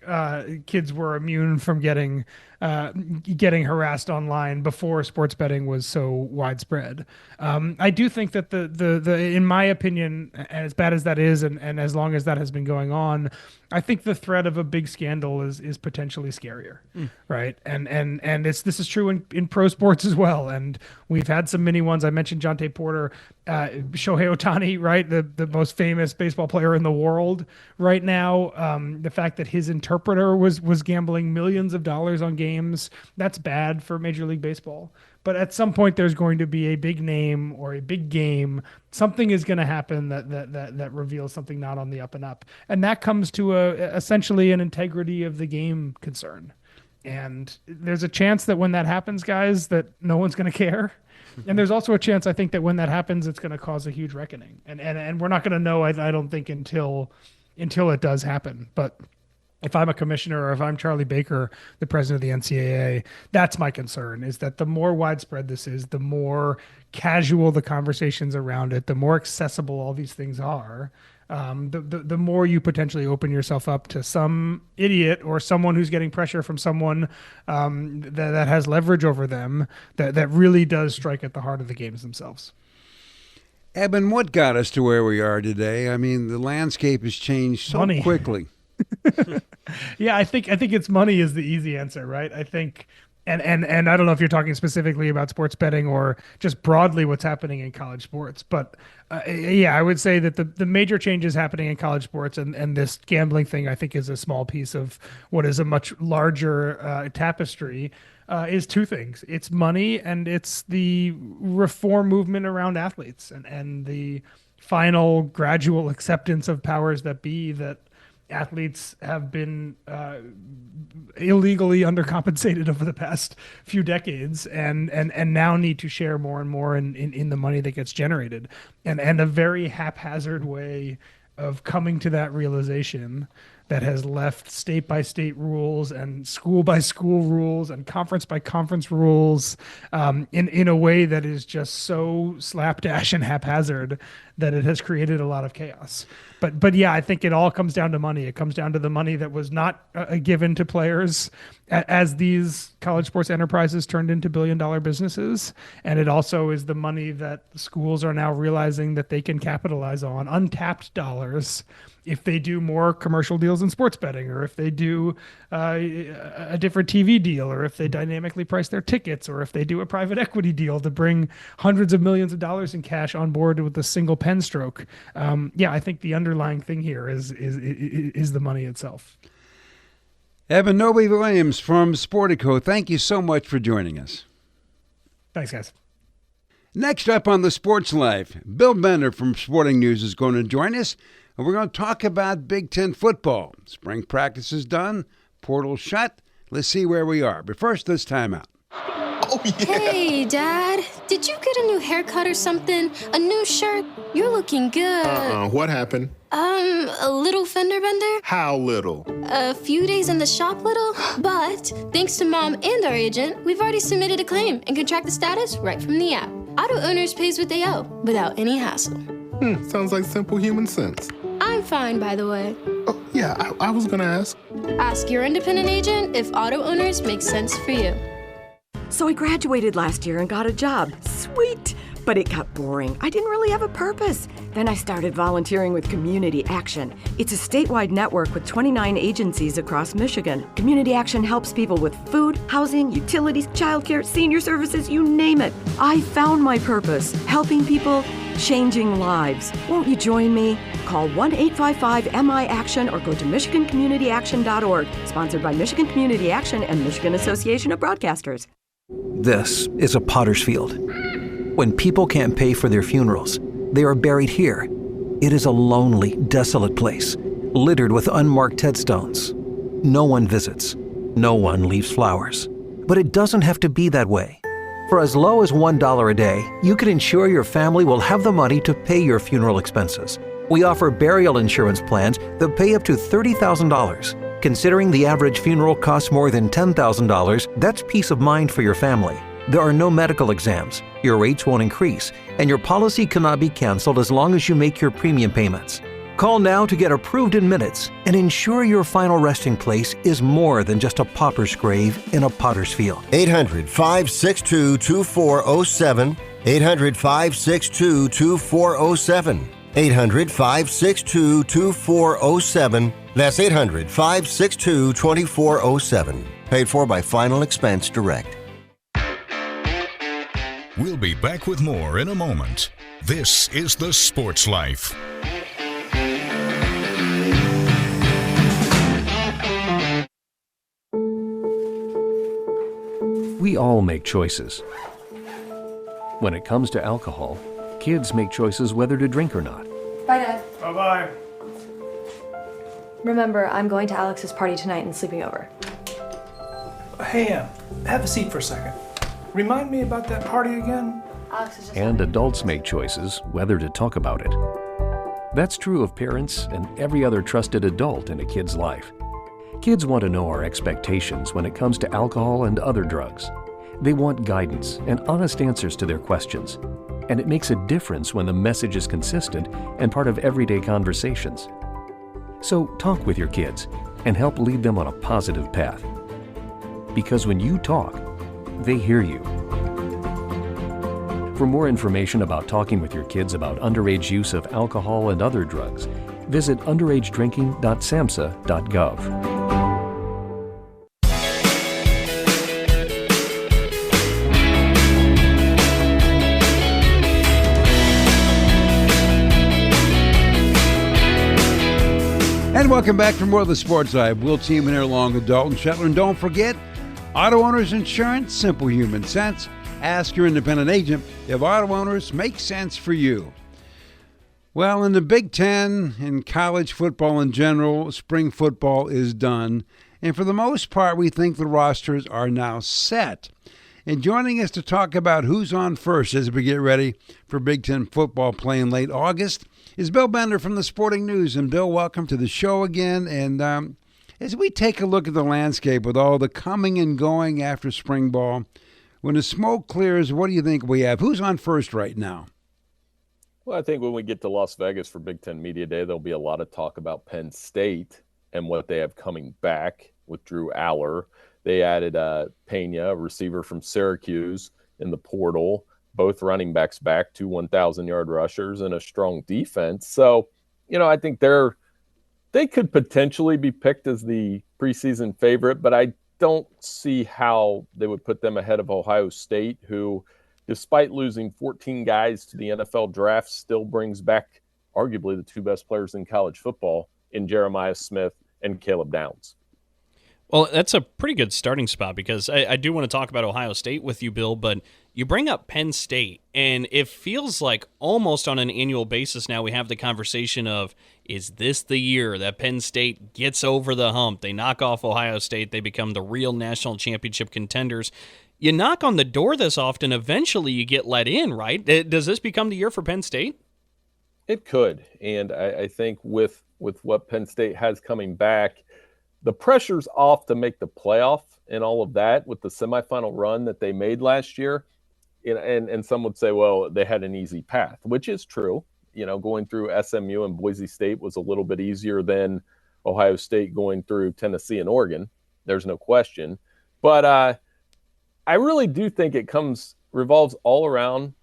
kids were immune from getting harassed online before sports betting was so widespread. I do think that the in my opinion, as bad as that is, and as long as that has been going on, I think the threat of a big scandal is potentially scarier, right? And this is true in pro sports as well. And we've had some mini ones. I mentioned Jonte Porter, Shohei Ohtani, right? The most famous baseball player in the world right now. The fact that his interpreter was gambling millions of dollars on games, that's bad for Major League Baseball. But at some point, there's going to be a big name or a big game. Something is going to happen that reveals something not on the up and up, and that comes to essentially an integrity of the game concern. And there's a chance that when that happens, guys, that no one's going to care. And there's also a chance, I think, that when that happens, it's going to cause a huge reckoning. And we're not going to know, I don't think, until it does happen. But if I'm a commissioner or if I'm Charlie Baker, the president of the NCAA, that's my concern, is that the more widespread this is, the more casual the conversations around it, the more accessible all these things are, the more you potentially open yourself up to some idiot or someone who's getting pressure from someone that has leverage over them that really does strike at the heart of the games themselves. Eben, what got us to where we are today? I mean, the landscape has changed so quickly. Yeah, I think it's money is the easy answer, right? I think, and I don't know if you're talking specifically about sports betting or just broadly what's happening in college sports, but yeah, I would say that the major changes happening in college sports and this gambling thing, I think, is a small piece of what is a much larger tapestry. Is two things. It's money and it's the reform movement around athletes and the final gradual acceptance of powers that be that athletes have been illegally undercompensated over the past few decades and now need to share more and more in the money that gets generated. And a very haphazard way of coming to that realization that has left state by state rules and school by school rules and conference by conference rules in a way that is just so slapdash and haphazard that it has created a lot of chaos. But yeah, I think it all comes down to money. It comes down to the money that was not given to players as these college sports enterprises turned into billion-dollar businesses. And it also is the money that schools are now realizing that they can capitalize on, untapped dollars, if they do more commercial deals in sports betting, or if they do a different TV deal, or if they dynamically price their tickets, or if they do a private equity deal to bring hundreds of millions of dollars in cash on board with a single pen stroke. Yeah, I think the underlying thing here is the money itself. Eben Novy-Williams from Sportico, thank you so much for joining us. Thanks, guys. Next up on the Sports Life, Bill Bender from Sporting News is going to join us, and we're going to talk about Big Ten football. Spring practice is done, portal shut. Let's see where we are. But first, this time out. Oh, yeah. Hey, Dad. Did you get a new haircut or something? A new shirt? You're looking good. What happened? A little fender bender? How little? A few days in the shop little, but thanks to Mom and our agent, we've already submitted a claim and can track the status right from the app. Auto Owners pays what they owe without any hassle. Sounds like simple human sense. I'm fine, by the way. Oh, yeah, I was gonna ask. Ask your independent agent if Auto Owners makes sense for you. So I graduated last year and got a job. Sweet! But it got boring. I didn't really have a purpose. Then I started volunteering with Community Action. It's a statewide network with 29 agencies across Michigan. Community Action helps people with food, housing, utilities, childcare, senior services, you name it. I found my purpose, helping people, changing lives. Won't you join me? Call 1-855-MI-ACTION or go to MichiganCommunityAction.org. Sponsored by Michigan Community Action and Michigan Association of Broadcasters. This is a potter's field. When people can't pay for their funerals, they are buried here. It is a lonely, desolate place, littered with unmarked headstones. No one visits. No one leaves flowers. But it doesn't have to be that way. For as low as $1 a day, you can ensure your family will have the money to pay your funeral expenses. We offer burial insurance plans that pay up to $30,000. Considering the average funeral costs more than $10,000, that's peace of mind for your family. There are no medical exams, your rates won't increase, and your policy cannot be canceled as long as you make your premium payments. Call now to get approved in minutes and ensure your final resting place is more than just a pauper's grave in a potter's field. 800-562-2407. 800-562-2407. 800-562-2407. That's 800-562-2407. Paid for by Final Expense Direct. We'll be back with more in a moment. This is The Sports Life. We all make choices. When it comes to alcohol, kids make choices whether to drink or not. Bye, Dad. Bye-bye. Remember, I'm going to Alex's party tonight and sleeping over. Hey, have a seat for a second. Remind me about that party again? Alex is just... And adults make choices whether to talk about it. That's true of parents and every other trusted adult in a kid's life. Kids want to know our expectations when it comes to alcohol and other drugs. They want guidance and honest answers to their questions. And it makes a difference when the message is consistent and part of everyday conversations. So talk with your kids and help lead them on a positive path. Because when you talk, they hear you. For more information about talking with your kids about underage use of alcohol and other drugs, visit underagedrinking.samhsa.gov. And welcome back for more of the Sports Live. Will Team here along with Dalton Shetler. And don't forget, auto owners insurance, simple human sense. Ask your independent agent if auto owners make sense for you. Well, in the Big Ten, in college football in general, spring football is done. And for the most part, we think the rosters are now set. And joining us to talk about who's on first as we get ready for Big Ten football play in late August is Bill Bender from the Sporting News. And Bill, welcome to the show again. And as we take a look at the landscape with all the coming and going after spring ball, when the smoke clears, what do you think we have? Who's on first right now? Well, I think when we get to Las Vegas for Big Ten Media Day, there'll be a lot of talk about Penn State and what they have coming back with Drew Aller. They added Pena, a receiver from Syracuse, in the portal. Both running backs back, 2 1,000-yard rushers, and a strong defense. So, I think they could potentially be picked as the preseason favorite, but I don't see how they would put them ahead of Ohio State, who, despite losing 14 guys to the NFL draft, still brings back arguably the 2 best players in college football in Jeremiah Smith and Caleb Downs. Well, that's a pretty good starting spot because I do want to talk about Ohio State with you, Bill, but you bring up Penn State, and it feels like almost on an annual basis now we have the conversation of, is this the year that Penn State gets over the hump? They knock off Ohio State, they become the real national championship contenders. You knock on the door this often, eventually you get let in, right? Does this become the year for Penn State? It could, and I think with what Penn State has coming back, the pressure's off to make the playoff and all of that with the semifinal run that they made last year. And some would say, well, they had an easy path, which is true. Going through SMU and Boise State was a little bit easier than Ohio State going through Tennessee and Oregon. There's no question. But I really do think it revolves all around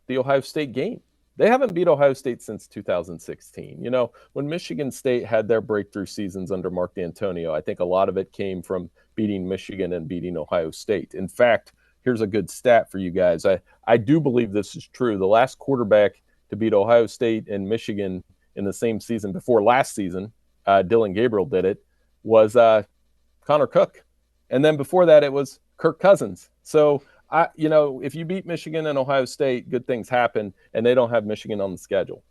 the Ohio State game. They haven't beat Ohio State since 2016. When Michigan State had their breakthrough seasons under Mark D'Antonio, I think a lot of it came from beating Michigan and beating Ohio State. In fact, here's a good stat for you guys. I do believe this is true. The last quarterback to beat Ohio State and Michigan in the same season before last season, Dylan Gabriel did it, was Connor Cook. And then before that, it was Kirk Cousins. So, if you beat Michigan and Ohio State, good things happen, and they don't have Michigan on the schedule.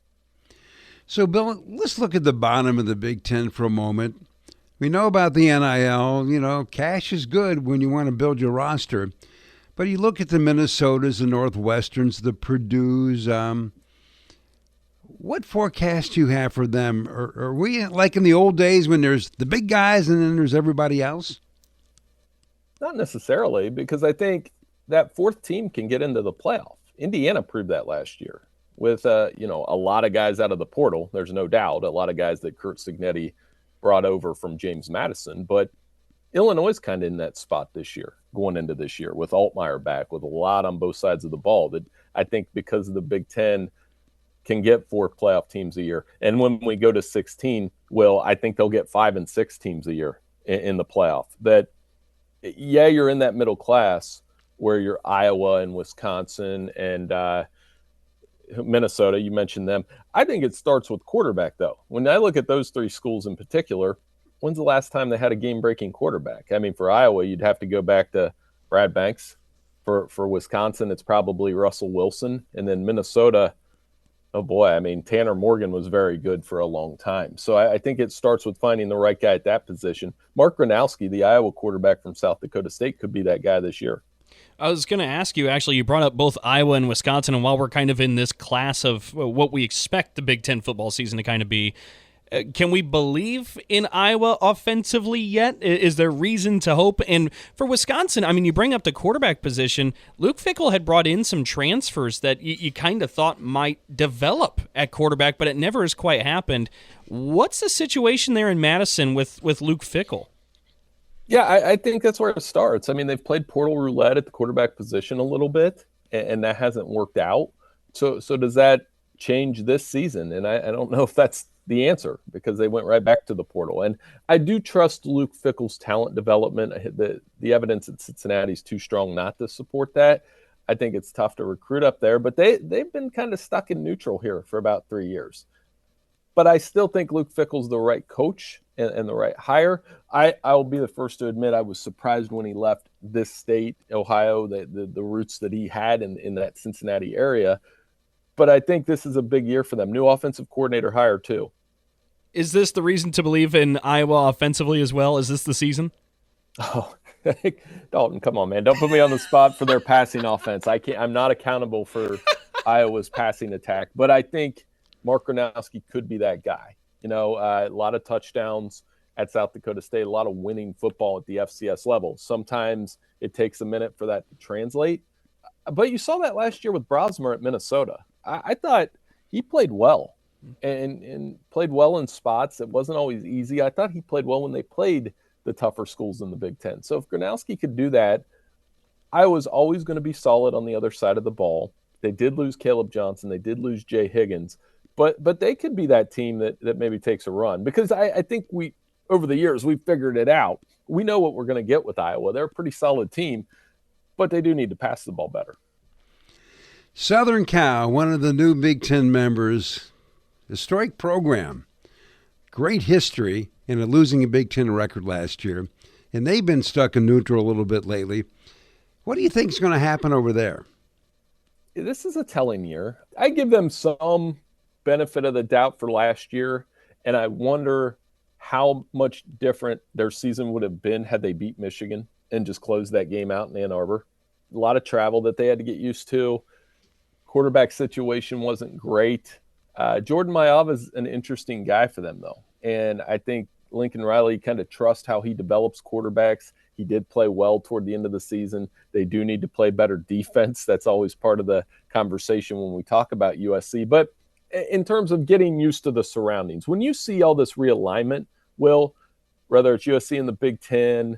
So, Bill, let's look at the bottom of the Big Ten for a moment. We know about the NIL. Cash is good when you want to build your roster. But you look at the Minnesotas, the Northwesterns, the Purdues. What forecast do you have for them? Are we like in the old days when there's the big guys and then there's everybody else? Not necessarily, because I think that 4th team can get into the playoff. Indiana proved that last year with, a lot of guys out of the portal. There's no doubt a lot of guys that Kurt Cignetti brought over from James Madison. But Illinois is kind of in that spot this year, going into this year, with Altmaier back, with a lot on both sides of the ball. That I think because of the Big Ten can get 4 playoff teams a year. And when we go to 16, I think they'll get 5 and 6 teams a year in the playoff. That, you're in that middle class where you're Iowa and Wisconsin and Minnesota, you mentioned them. I think it starts with quarterback, though. When I look at those 3 schools in particular, when's the last time they had a game-breaking quarterback? I mean, for Iowa, you'd have to go back to Brad Banks. For Wisconsin, it's probably Russell Wilson. And then Minnesota, oh boy, Tanner Morgan was very good for a long time. So I think it starts with finding the right guy at that position. Mark Gronowski, the Iowa quarterback from South Dakota State, could be that guy this year. I was going to ask you, actually, you brought up both Iowa and Wisconsin, and while we're kind of in this class of what we expect the Big Ten football season to kind of be, Can we believe in Iowa offensively yet? Is there reason to hope? And for Wisconsin, I mean, you bring up the quarterback position. Luke Fickell had brought in some transfers that you kind of thought might develop at quarterback, but it never has quite happened. What's the situation there in Madison with Luke Fickell? Yeah, I think that's where it starts. I mean, they've played portal roulette at the quarterback position a little bit, and that hasn't worked out. So does that change this season? And I don't know if that's the answer, because they went right back to the portal. And I do trust Luke Fickell's talent development. The evidence at Cincinnati is too strong not to support that. I think it's tough to recruit up there, but they've been kind of stuck in neutral here for about 3 years. But I still think Luke Fickell's the right coach and the right hire. I will be the first to admit I was surprised when he left this state, Ohio, the roots that he had in that Cincinnati area. But I think this is a big year for them. New offensive coordinator hire, too. Is this the reason to believe in Iowa offensively as well? Is this the season? Oh, Dalton, come on, man. Don't put me on the spot for their passing offense. I'm not accountable for Iowa's passing attack. But I think Mark Gronowski could be that guy. A lot of touchdowns at South Dakota State, a lot of winning football at the FCS level. Sometimes it takes a minute for that to translate. But you saw that last year with Brosmer at Minnesota. I thought he played well and played well in spots. It wasn't always easy. I thought he played well when they played the tougher schools in the Big Ten. So if Gronowski could do that, Iowa's always going to be solid on the other side of the ball. They did lose Caleb Johnson. They did lose Jay Higgins. But they could be that team that maybe takes a run. Because I think over the years, we've figured it out. We know what we're going to get with Iowa. They're a pretty solid team, but they do need to pass the ball better. Southern Cal, one of the new Big Ten members, historic program, great history, and losing a Big Ten record last year. And they've been stuck in neutral a little bit lately. What do you think is going to happen over there? This is a telling year. I give them some benefit of the doubt for last year, and I wonder how much different their season would have been had they beat Michigan and just closed that game out in Ann Arbor. A lot of travel that they had to get used to. Quarterback situation wasn't great. Jordan Mailata is an interesting guy for them, though. And I think Lincoln Riley kind of trusts how he develops quarterbacks. He did play well toward the end of the season. They do need to play better defense. That's always part of the conversation when we talk about USC. But in terms of getting used to the surroundings, when you see all this realignment, Will, whether it's USC in the Big Ten,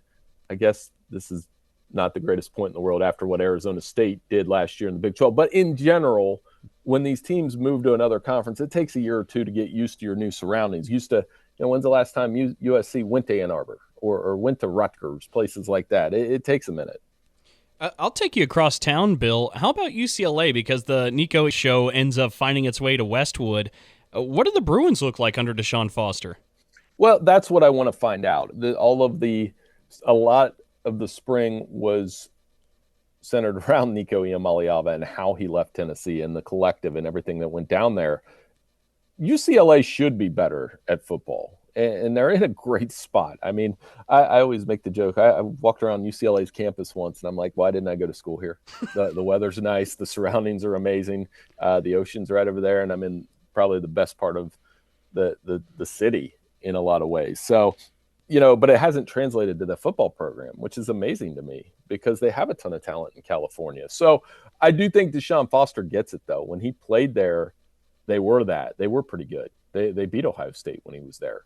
I guess this is not the greatest point in the world after what Arizona State did last year in the Big 12. But in general, when these teams move to another conference, it takes a year or two to get used to your new surroundings. When's the last time USC went to Ann Arbor or went to Rutgers, places like that? It takes a minute. I'll take you across town, Bill. How about UCLA? Because the Nico show ends up finding its way to Westwood. What do the Bruins look like under Deshaun Foster? Well, that's what I want to find out. A lot of the spring was centered around Nico Iamaleava and how he left Tennessee and the collective and everything that went down there. UCLA should be better at football, and they're in a great spot. I mean, I always make the joke. I walked around UCLA's campus once, and I'm like, why didn't I go to school here? The weather's nice. The surroundings are amazing. The ocean's right over there, and I'm in probably the best part of the city in a lot of ways. So, but it hasn't translated to the football program, which is amazing to me because they have a ton of talent in California. So I do think Deshaun Foster gets it, though. When he played there, they were pretty good. They beat Ohio State when he was there.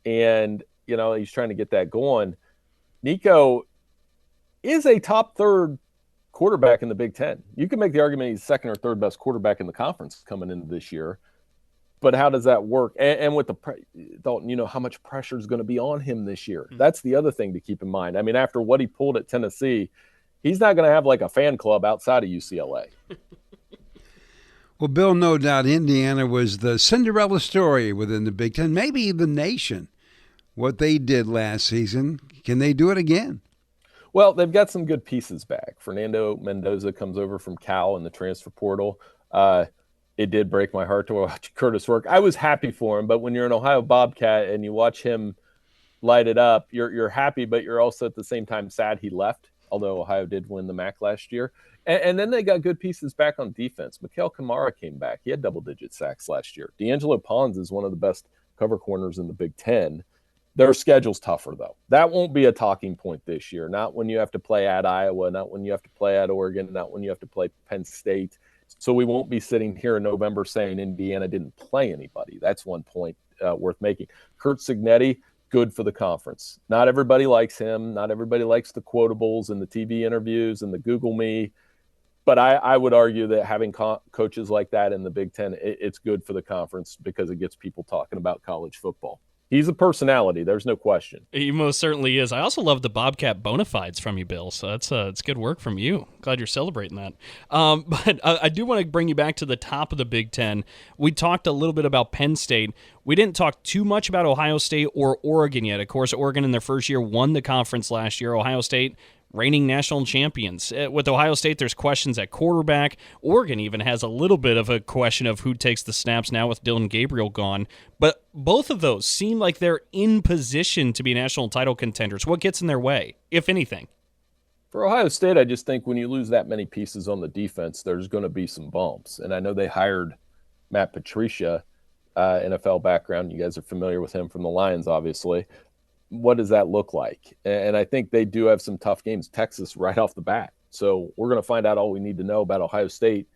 And, he's trying to get that going. Nico is a top third quarterback in the Big Ten. You can make the argument he's second or third best quarterback in the conference coming into this year. But how does that work? And with Dalton, how much pressure is going to be on him this year? That's the other thing to keep in mind. I mean, after what he pulled at Tennessee, he's not going to have like a fan club outside of UCLA. Well, Bill, no doubt Indiana was the Cinderella story within the Big Ten, maybe the nation. What they did last season, can they do it again? Well, they've got some good pieces back. Fernando Mendoza comes over from Cal in the transfer portal. It did break my heart to watch Curtis work. I was happy for him, but when you're an Ohio Bobcat and you watch him light it up, you're happy, but you're also at the same time sad he left, although Ohio did win the MAC last year. And then they got good pieces back on defense. Mikael Kamara came back. He had double-digit sacks last year. D'Angelo Pons is one of the best cover corners in the Big Ten. Their schedule's tougher, though. That won't be a talking point this year. Not when you have to play at Iowa, not when you have to play at Oregon, not when you have to play Penn State. So we won't be sitting here in November saying Indiana didn't play anybody. That's one point worth making. Curt Cignetti, good for the conference. Not everybody likes him. Not everybody likes the quotables and the TV interviews and the Google me. But I would argue that having coaches like that in the Big Ten, it's good for the conference because it gets people talking about college football. He's a personality. There's no question. He most certainly is. I also love the Bobcat bona fides from you, Bill. So it's good work from you. Glad you're celebrating that. But I do want to bring you back to the top of the Big Ten. We talked a little bit about Penn State. We didn't talk too much about Ohio State or Oregon yet. Of course, Oregon in their first year won the conference last year. Ohio State, reigning national champions. With Ohio State, there's questions at quarterback. Oregon even has a little bit of a question of who takes the snaps now with Dylan Gabriel gone. But both of those seem like they're in position to be national title contenders. What gets in their way, if anything? For Ohio State, I just think when you lose that many pieces on the defense, there's going to be some bumps. And I know they hired Matt Patricia, NFL background. You guys are familiar with him from the Lions, obviously. What does that look like? And I think they do have some tough games. Texas right off the bat. So we're going to find out all we need to know about Ohio State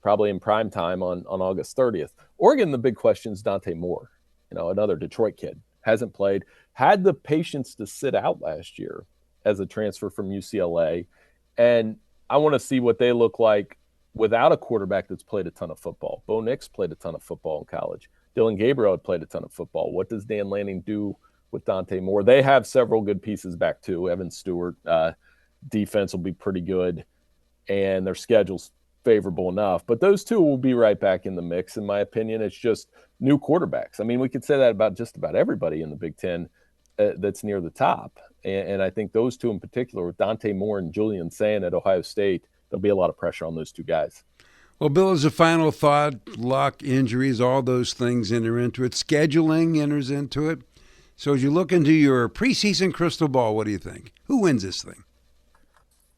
probably in prime time on August 30th. Oregon, the big question is Dante Moore, another Detroit kid. Hasn't played, had the patience to sit out last year as a transfer from UCLA. And I want to see what they look like without a quarterback that's played a ton of football. Bo Nix played a ton of football in college. Dylan Gabriel had played a ton of football. What does Dan Lanning do with Dante Moore? They have several good pieces back too. Evan Stewart, defense will be pretty good, and their schedule's favorable enough. But those two will be right back in the mix, in my opinion. It's just new quarterbacks. I mean, we could say that about just about everybody in the Big Ten that's near the top. And I think those two in particular, with Dante Moore and Julian Sayin at Ohio State, there'll be a lot of pressure on those two guys. Well, Bill, as a final thought, luck, injuries, all those things enter into it. Scheduling enters into it. So as you look into your preseason crystal ball, what do you think? Who wins this thing?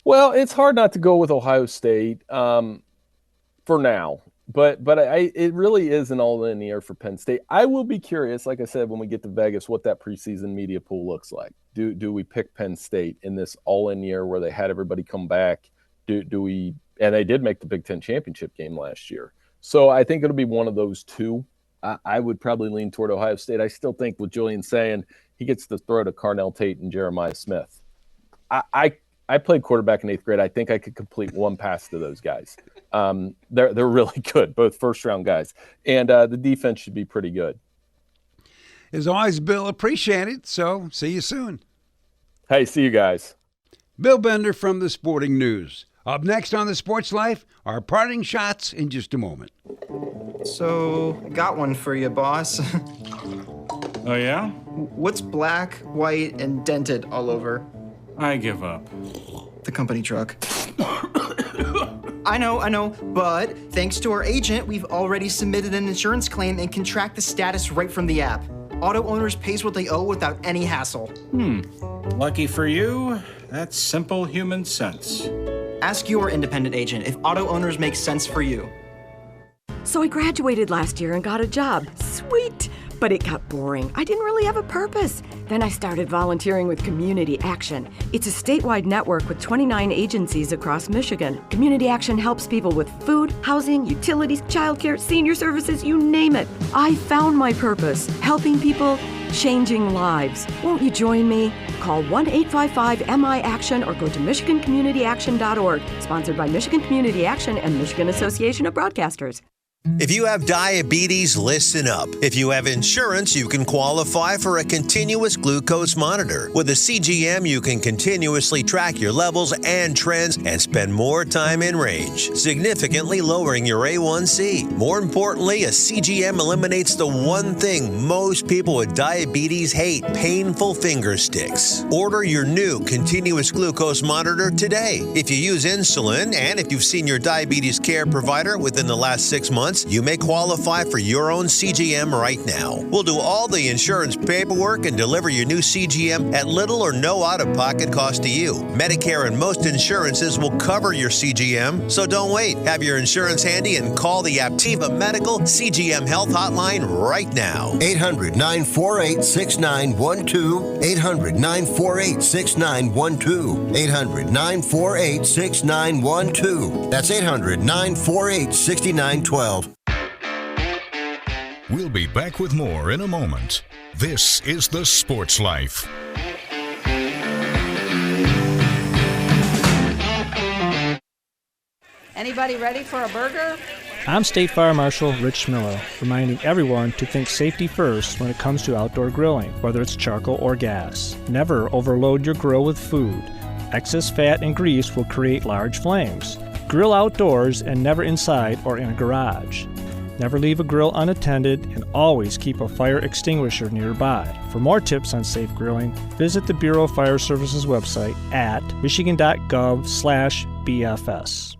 Well, it's hard not to go with Ohio State for now, but it really is an all-in year for Penn State. I will be curious, like I said, when we get to Vegas, what that preseason media pool looks like. Do we pick Penn State in this all-in year where they had everybody come back? Do we? And they did make the Big Ten championship game last year. So I think it'll be one of those two. I would probably lean toward Ohio State. I still think with Julian Sayin, he gets to throw to Carnell Tate and Jeremiah Smith. I played quarterback in 8th grade. I think I could complete one pass to those guys. They're really good, both first-round guys. And the defense should be pretty good. As always, Bill, appreciate it. So see you soon. Hey, see you guys. Bill Bender from the Sporting News. Up next on The Sports Life, our parting shots in just a moment. So, got one for you, boss. Oh, yeah? What's black, white, and dented all over? I give up. The company truck. I know, but thanks to our agent, we've already submitted an insurance claim and can track the status right from the app. Auto Owners pays what they owe without any hassle. Lucky for you, that's simple human sense. Ask your independent agent if Auto Owners makes sense for you. So I graduated last year and got a job. Sweet! But it got boring. I didn't really have a purpose. Then I started volunteering with Community Action. It's a statewide network with 29 agencies across Michigan. Community Action helps people with food, housing, utilities, childcare, senior services, you name it. I found my purpose, helping people, changing lives. Won't you join me? Call 1-855-MI-ACTION or go to MichiganCommunityAction.org. Sponsored by Michigan Community Action and Michigan Association of Broadcasters. If you have diabetes, listen up. If you have insurance, you can qualify for a continuous glucose monitor. With a CGM, you can continuously track your levels and trends and spend more time in range, significantly lowering your A1C. More importantly, a CGM eliminates the one thing most people with diabetes hate: painful finger sticks. Order your new continuous glucose monitor today. If you use insulin and if you've seen your diabetes care provider within the last 6 months, months, you may qualify for your own CGM right now. We'll do all the insurance paperwork and deliver your new CGM at little or no out-of-pocket cost to you. Medicare and most insurances will cover your CGM, so don't wait. Have your insurance handy and call the Aptiva Medical CGM Health Hotline right now. 800-948-6912. 800-948-6912. 800-948-6912. That's 800-948-6912. We'll be back with more in a moment. This is The Sports Life. Anybody ready for a burger? I'm State Fire Marshal Rich Miller, reminding everyone to think safety first when it comes to outdoor grilling, whether it's charcoal or gas. Never overload your grill with food. Excess fat and grease will create large flames. Grill outdoors and never inside or in a garage. Never leave a grill unattended and always keep a fire extinguisher nearby. For more tips on safe grilling, visit the Bureau of Fire Services website at michigan.gov/BFS.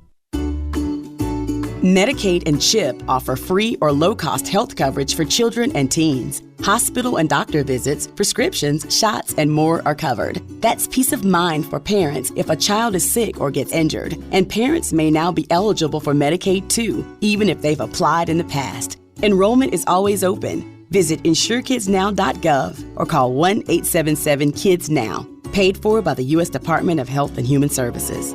Medicaid and CHIP offer free or low-cost health coverage for children and teens. Hospital and doctor visits, prescriptions, shots, and more are covered. That's peace of mind for parents if a child is sick or gets injured. And parents may now be eligible for Medicaid too, even if they've applied in the past. Enrollment is always open. Visit insurekidsnow.gov or call 1-877-KIDS-NOW. Paid for by the U.S. Department of Health and Human Services.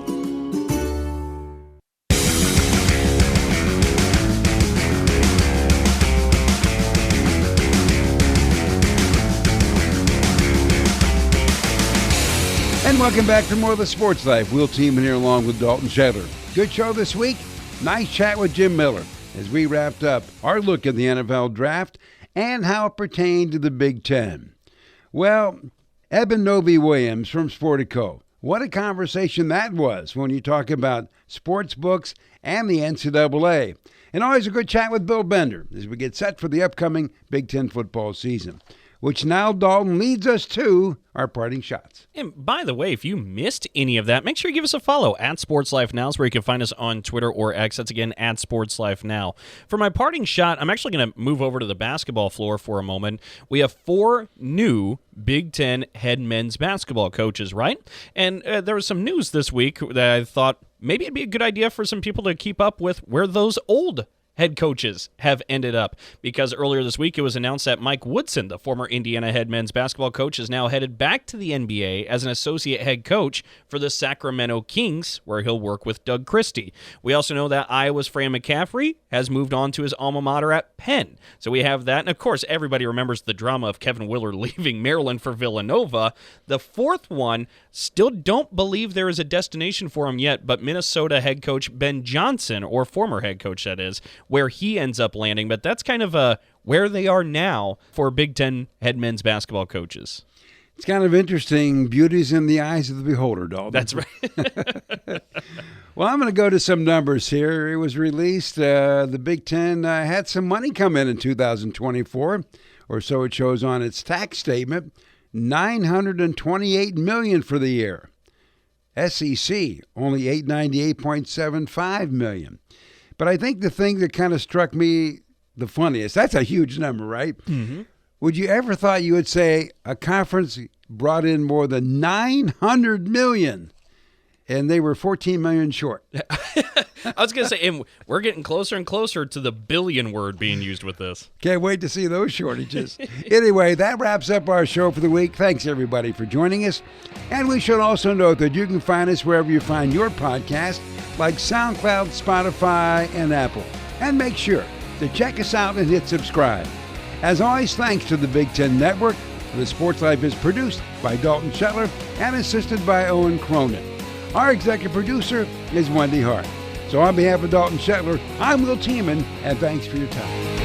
And welcome back to more of the Sports Life. Will Teeman here along with Dalton Shedler. Good show this week. Nice chat with Jim Miller as we wrapped up our look at the NFL draft and how it pertained to the Big Ten. Well, Eben Novy-Williams from Sportico. What a conversation that was when you talk about sports books and the NCAA. And always a good chat with Bill Bender as we get set for the upcoming Big Ten football season, which now, Dalton, leads us to our parting shots. And by the way, if you missed any of that, make sure you give us a follow at Sports Life Now, is where you can find us on Twitter or X. That's again at Sports Life Now. For my parting shot, I'm actually going to move over to the basketball floor for a moment. We have 4 new Big Ten head men's basketball coaches, right? And there was some news this week that I thought maybe it'd be a good idea for some people to keep up with where those old head coaches have ended up, because earlier this week it was announced that Mike Woodson, the former Indiana head men's basketball coach, is now headed back to the NBA as an associate head coach for the Sacramento Kings, where he'll work with Doug Christie. We also know that Iowa's Fran McCaffrey has moved on to his alma mater at Penn. So we have that. And of course, everybody remembers the drama of Kevin Willard leaving Maryland for Villanova. The fourth one, still don't believe there is a destination for him yet, but Minnesota head coach Ben Johnson, or former head coach that is, where he ends up landing. But that's kind of where they are now for Big Ten head men's basketball coaches. It's kind of interesting. Beauty's in the eyes of the beholder, Dalton. That's right. Well, I'm going to go to some numbers here. It was released. The Big Ten had some money come in 2024, or so it shows on its tax statement. $928 million for the year. SEC only $898.75 million. But I think the thing that kind of struck me the funniest, that's a huge number, right? Mm-hmm. Would you ever thought you would say a conference brought in more than $900 million and they were $14 million short? I was going to say, and we're getting closer and closer to the billion word being used with this. Can't wait to see those shortages. Anyway, that wraps up our show for the week. Thanks, everybody, for joining us. And we should also note that you can find us wherever you find your podcast, like SoundCloud, Spotify, and Apple. And make sure to check us out and hit subscribe. As always, thanks to the Big Ten Network. The Sports Life is produced by Dalton Shetler and assisted by Owen Cronin. Our executive producer is Wendy Hart. So on behalf of Dalton Shetler, I'm Will Teeman, and thanks for your time.